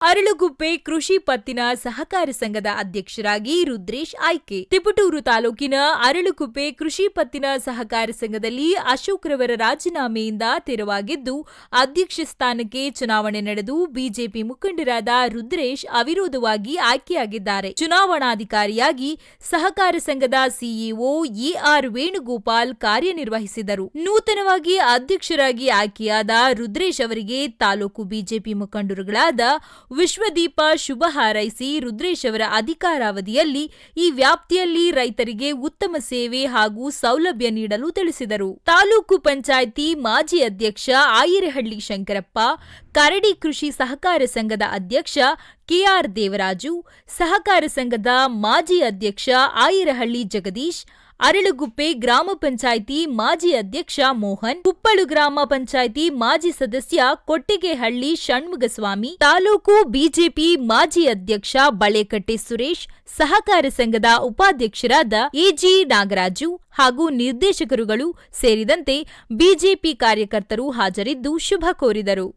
ಅರಳುಗುಪ್ಪೆ ಕೃಷಿ ಪತ್ತಿನ ಸಹಕಾರ ಸಂಘದ ಅಧ್ಯಕ್ಷರಾಗಿ ರುದ್ರೇಶ್ ಆಯ್ಕೆ. ತಿಪಟೂರು ತಾಲೂಕಿನ ಅರಳುಗುಪ್ಪೆ ಕೃಷಿ ಪತ್ತಿನ ಸಹಕಾರ ಸಂಘದಲ್ಲಿ ಅಶೋಕ್ ರವರ ರಾಜೀನಾಮೆಯಿಂದ ತೆರವಾಗಿದ್ದು, ಅಧ್ಯಕ್ಷ ಸ್ಥಾನಕ್ಕೆ ಚುನಾವಣೆ ನಡೆದು ಬಿಜೆಪಿ ಮುಖಂಡರಾದ ರುದ್ರೇಶ್ ಅವಿರೋಧವಾಗಿ ಆಯ್ಕೆಯಾಗಿದ್ದಾರೆ. ಚುನಾವಣಾಧಿಕಾರಿಯಾಗಿ ಸಹಕಾರ ಸಂಘದ ಸಿಇಒ ಎಆರ್ ವೇಣುಗೋಪಾಲ್ ಕಾರ್ಯನಿರ್ವಹಿಸಿದರು. ನೂತನವಾಗಿ ಅಧ್ಯಕ್ಷರಾಗಿ ಆಯ್ಕೆಯಾದ ರುದ್ರೇಶ್ ಅವರಿಗೆ ತಾಲೂಕು ಬಿಜೆಪಿ ಮುಖಂಡರುಗಳಾದ ವಿಶ್ವದೀಪ ಶುಭ ಹಾರೈಸಿ ರುದ್ರೇಶ್ ಅವರ ಅಧಿಕಾರಾವಧಿಯಲ್ಲಿ ಈ ವ್ಯಾಪ್ತಿಯಲ್ಲಿ ರೈತರಿಗೆ ಉತ್ತಮ ಸೇವೆ ಹಾಗೂ ಸೌಲಭ್ಯ ನೀಡಲು ತಿಳಿಸಿದರು. ತಾಲೂಕು ಪಂಚಾಯಿತಿ ಮಾಜಿ ಅಧ್ಯಕ್ಷ ಆಯಿರಹಳ್ಳಿ ಶಂಕರಪ್ಪ, ಕರಡಿ ಕೃಷಿ ಸಹಕಾರ ಸಂಘದ ಅಧ್ಯಕ್ಷ ಕೆಆರ್ ದೇವರಾಜು, ಸಹಕಾರ ಸಂಘದ ಮಾಜಿ ಅಧ್ಯಕ್ಷ ಆಯಿರಹಳ್ಳಿ ಜಗದೀಶ್, ಅರಳುಗುಪ್ಪೆ ಗ್ರಾಮ ಪಂಚಾಯಿತಿ ಮಾಜಿ ಅಧ್ಯಕ್ಷ ಮೋಹನ್, ಕುಪ್ಪಳು ಗ್ರಾಮ ಪಂಚಾಯಿತಿ ಮಾಜಿ ಸದಸ್ಯ ಕೊಟ್ಟಿಗೆಹಳ್ಳಿ ಷಣ್ಮುಗಸ್ವಾಮಿ, ತಾಲೂಕು ಬಿಜೆಪಿ ಮಾಜಿ ಅಧ್ಯಕ್ಷ ಬಳೆಕಟ್ಟೆ ಸುರೇಶ್, ಸಹಕಾರ ಸಂಘದ ಉಪಾಧ್ಯಕ್ಷರಾದ ಎಜಿ ನಾಗರಾಜು ಹಾಗೂ ನಿರ್ದೇಶಕರುಗಳು ಸೇರಿದಂತೆ ಬಿಜೆಪಿ ಕಾರ್ಯಕರ್ತರು ಹಾಜರಿದ್ದು ಶುಭ ಕೋರಿದರು.